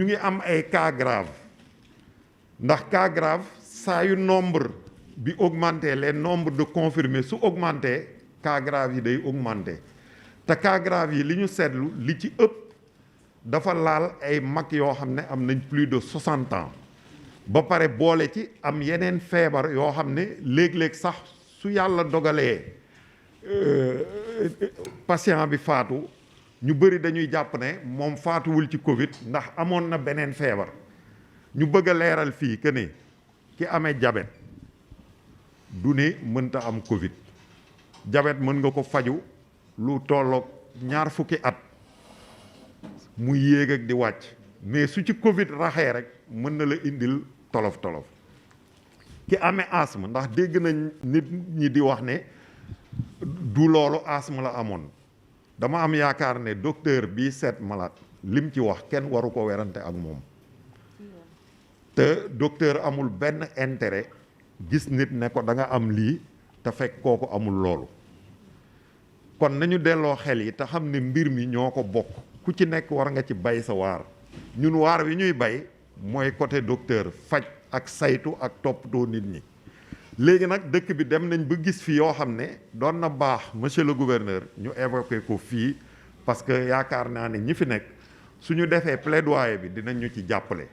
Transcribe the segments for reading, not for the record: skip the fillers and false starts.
ñu ngi am ay cas grave ndax cas grave saa yu nombre bi augmenté les nombres de confirmés su augmenté cas grave yi day augmenté te cas grave yi li ñu seetlu li ci ëpp dafa laal ay mag yoo xam ne am nañ plus de 60 ans ba pare boole ci am yeneen feebar yoo xam ne léeg-léeg sax su yàlla dogalee patient bi faatu ñu bëri dañuy jàpp ne moom faatuwul ci Covid ndax amoon na beneen feebar ñu bëgg a leeral fii que ne ki amee diabète du ne mënta am Covid diabète mën nga ko faju lu tolloog 20 at mu yéeg ak di wàcc mais su ci Covid raxee rek mën na la indil tolof-tolof ki amee asthme ndax dégg nañ nit ñi di wax ne du loolu asthme la amoon dama am yaakaar ne docteur bii seet malade lim ci wax kenn waru ko werante ak moom te docteur amul benn intérêt gis nit ne ko da nga am lii te fekk kooku amul loolu kon nañu delloo xel yi te xam ne mbir mi ñoo ko bokk ku ci nekk war nga ci bay sa waar ñun waar wi ñuy bay mooy côté docteur faj ak saytu ak toppatoo nit ñi léegi nag dëkk bi dem nañ ba gis fi yoo xam ne doon na baax monsieur le gouverneur ñu évoqué ko fii parce que yaakaar naa ne ñi fi nekk suñu defee plaidoyer bi dinañ ñu ci jàppale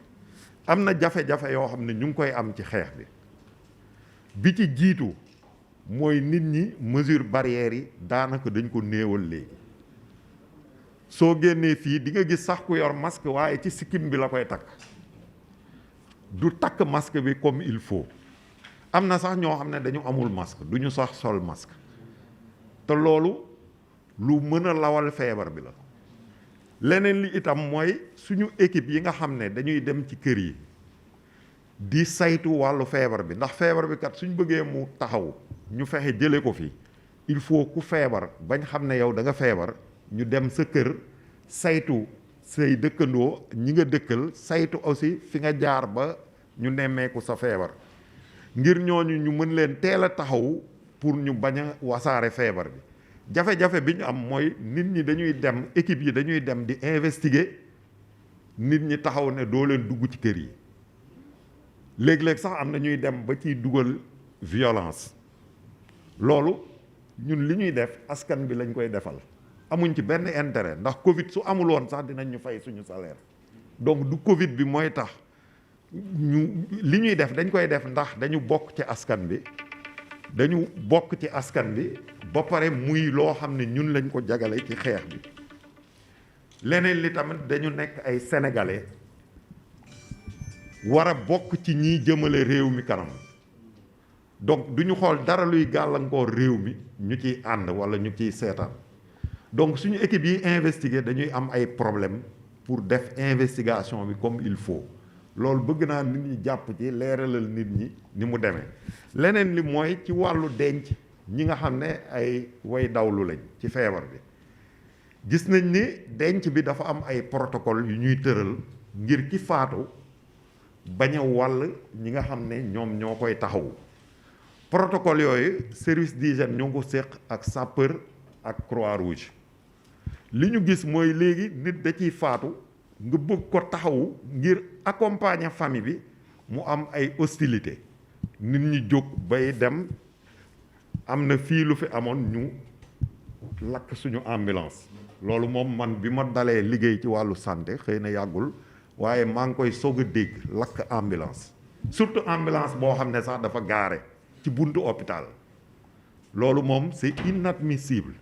am na jafe-jafe yoo xam ne ñu ngi koy am ci xeex bi ci jiitu mooy nit ñi mesure barrières yi daanaka dañ ko néewal léegi soo génnee fii di nga gis sax ku yor masque waaye ci sikkim bi la koy takk du takk masque bi comme il faut am na sax ñoo xam ne dañu amul masque du ñu sax sol masque te loolu lu mën a lawal feebar bi la leneen li itam mooy suñu équipe yi nga xam ne dañuy dem ci kër yi di saytu wàllu feebar bi ndax feebar bi kat suñ bëggee mu taxaw ñu fexe jële ko fi il faut ku feebar bañ xam ne yow da nga feebar ñu dem sa kër saytu say dëkkandoo ñi nga dëkkal saytu aussi fi nga jaar ba ñu nemmeeku sa feebar ngir ñooñu ñu mën leen teel a taxaw pour ñu bañ a wasaare feebar bi jafe-jafe bi ñu am mooy nit ñi dañuy dem équipe yi dañuy dem di investiguer nit ñi taxaw ne doo leen dugg ci kër yi léeg-léeg sax am na ñuy dem ba ciy dugal violence loolu ñun li ñuy def askan bi lañ koy defal amuñ ci benn intérêt ndax Covid su amul woon sax dinañ ñu fay suñu salaire donc du Covid bi mooy tax ñu li ñuy def dañ koy def ndax dañu bokk ci askan bi ba pare muy loo xam ne ñun lañ ko jagale ci xeex bi leneen li tamit dañu nekk ay sénégalais war a bokk ci ñiy jëmale réew mi kanam donc du ñu xool dara luy gàllankoor réew mi ñu ciy ànd walla ñu ciy seetaan donc suñu équipe yi investiguer dañuy am ay problème pour def investigation bi comme il faut loolu bëgg naa nit ñi jàpp ci leeralal nit ñi ni mu demee leneen li mooy ci wàllu denc ñi nga xam ne ay way dawlu lañ ci feebar bi gis nañ ni denc bi dafa am ay protocole yu ñuy tëral ngir ki faatu bañ a wàll ñi nga xam ne ñoom ñoo koy taxawu protocole yooyu service d'hygiène ñoo ko séq ak sapeur ak Croix-Rouge li ñu gis mooy léegi nit da ciy faatu nga bëgg ko taxawu ngir accompagner famille bi mu am ay hostilité nit ñi jóg bay dem am na fii lu fi amoon ñu lakk suñu ambulance loolu moom man bi ma dalee liggéey ci wàllu santé xëy na yàggul waaye maa ngi koy soog a dégg lakk ambulance surtout ambulance boo xam ne sax dafa gaare ci buntu hôpital loolu moom c'est inadmissible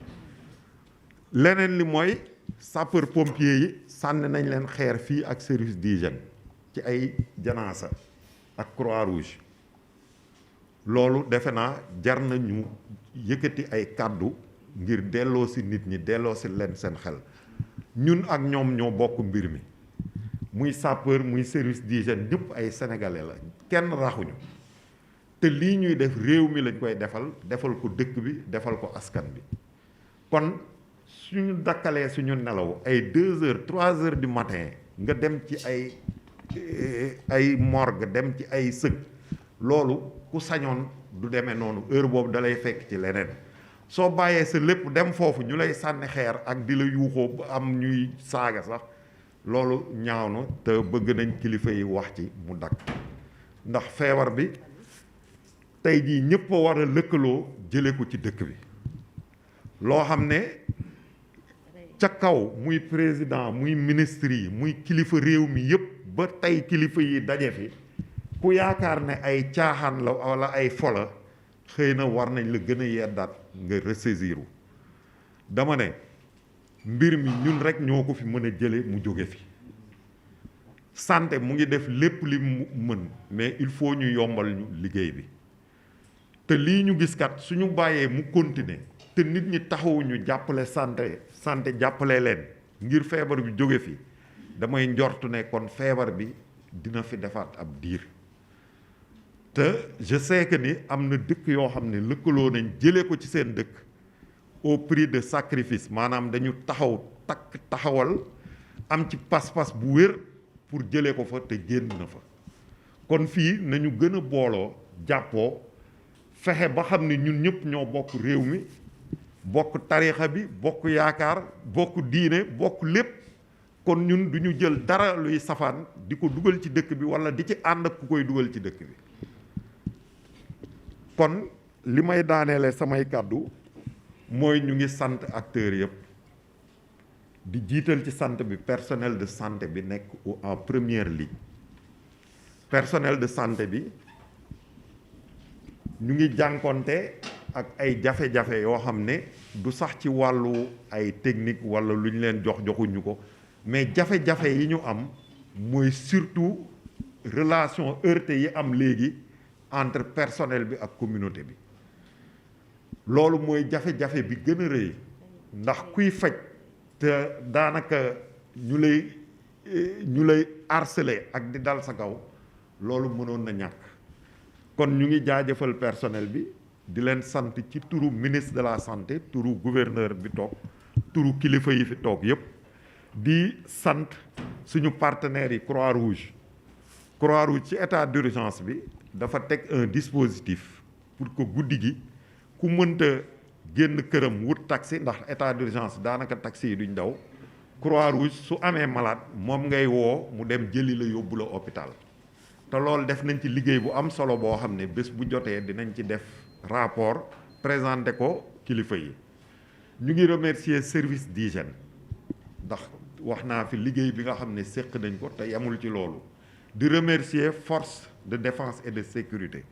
leneen li mooy sapeur pompier yi sànni nañ leen xeer fii ak service d'hygiène ci ay janaasa ak Croix-Rouge loolu defe naa jar na ñu yëkkati ay kàddu ngir delloo si nit ñi delloo si leen seen xel ñun ak ñoom ñoo bokk mbir mi muy sapeur muy service d'hygiène ñëpp ay sénégalais la kenn raxuñu te lii ñuy def réew mi lañ koy defal ko dëkk bi defal ko askan bi kon suñu dakkalee suñu nelaw ay 2 heures 3 heures du matin nga dem ci ay morgue dem ci ay sëg loolu ku sañoon du demee noonu heure boobu dalay fekk ci leneen soo bàyyee sa lépp dem foofu ñu lay sànni xeer ak di la yuuxoo ba am ñuy saaga sax loolu ñaaw na te bëgg nañ kilifa yi wax ci mu dakk ndax feebar bi tey jii ñëpp a war a lëkkaloo jële ko ci dëkk bi loo xam ne ca kaw muy président muy ministre yi muy kilifa réew mi yëpp ba tey kilifa yi daje fi ku yaakaar ne ay caaxaan la walla ay fola xëy na war nañ la gën a yeddaat nga ressaisiru dama ne mbir mi ñun rek ñoo ko fi mën a jële mu jóge fi santé mu ngi def lépp li mu mën mais il faut ñu yombal ñu liggéey bi te lii ñu gis kat suñu bàyyee mu continuer te nit ñi taxawuñu jàppale santé jàppale leen ngir feebar bi jóge fi damay njortu ne kon feebar bi dina fi defaat ab diir te je sais que ni am na dëkk yoo xam ne lëkkaloo nañ jëlee ko ci seen dëkk au prix de sacrifice maanaam dañu taxawal am ci pas-pas bu wér pour jëlee ko fa te génn na fa kon fii nañu gën a booloo jàppoo fexe ba xam ne ñun ñëpp ñoo bokk réew mi bokk tariixa bi bokk yaakaar bokk diine bokk lépp kon ñun du ñu jël dara luy safaan di ko dugal ci dëkk bi walla di ci ànd ak ku koy dugal ci dëkk bi kon li may daaneele samay kàddu mooy ñu ngi sant acteurs yëpp di jiital ci sant bi personnel de santé bi nekk en première ligne personnel de santé bi ñu ngi jànkonte ak ay jafe-jafe yoo xam ne du sax ci wàllu ay technique walla lu ñu leen joxuñu ko mais jafe-jafe yi ñu am mooy surtout relation heurtée yi am léegi entre personnel bi ak communauté bi loolu mooy jafe-jafe bi gën a rëy ndax kuy faj te daanaka ñu lay harceler ak di dal sa kaw loolu mënoon na ñàkk kon ñu ngi jaajëfal personnel bi di leen sant ci turu ministre de la santé turu gouverneur bi toog turu kilifa yi fi toog yépp di sant suñu partenaires yi Croix-Rouge ci état d'urgence bi dafa teg un dispositif pour que guddi gi ku mënta génn këram wut taxi ndax état d'urgence daanaka taxi yi duñ daw Croix-Rouge su amee malade moom ngay woo mu dem jëli la yóbbu la hôpital te loolu def nañ ci liggéey bu am solo boo xam ne bés bu jotee dinañ ci def rapport présenté ko kilifa yi ñu ngi remercier service d'hygiène ndax wax naa fi liggéey bi nga xam ne séq nañ ko te yemul ci loolu di remercier force de défense et de sécurité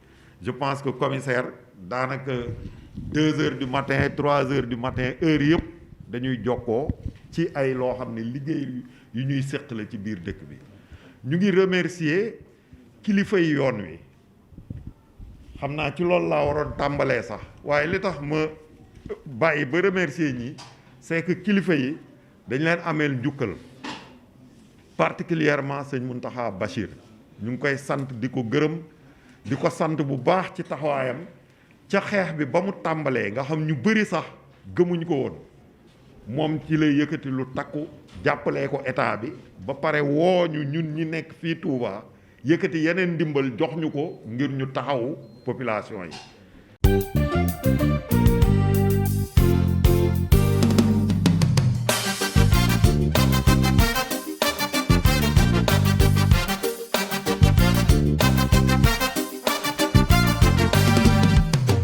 je pense que commissaire daanaka 2 heures du matin 3 heures du matin heure yëpp dañuy jokkoo ci ay loo xam ne liggéey yu ñuy séq la ci biir dëkk bi ñu ngi remercier kilifa yi yoon wi xam naa ci loolu laa waroon tàmbalee sax waaye li tax ma bàyyi ba remercier ñi c'est que kilifa yi dañ leen ameel njukkal particulièrement sëñ Mountakha Bachir ñu ngi koy sant di ko gërëm di ko sant bu baax ci taxawaayam ca xeex bi ba mu tàmbalee nga xam ñu bëri sax gëmuñ ko woon moom ci lay yëkkati lu takku jàppalee ko état bi ba pare woo ñu ñun ñi nekk fii Touba yëkkati yeneen ndimbal jox ñu ko ngir ñu taxawu population yi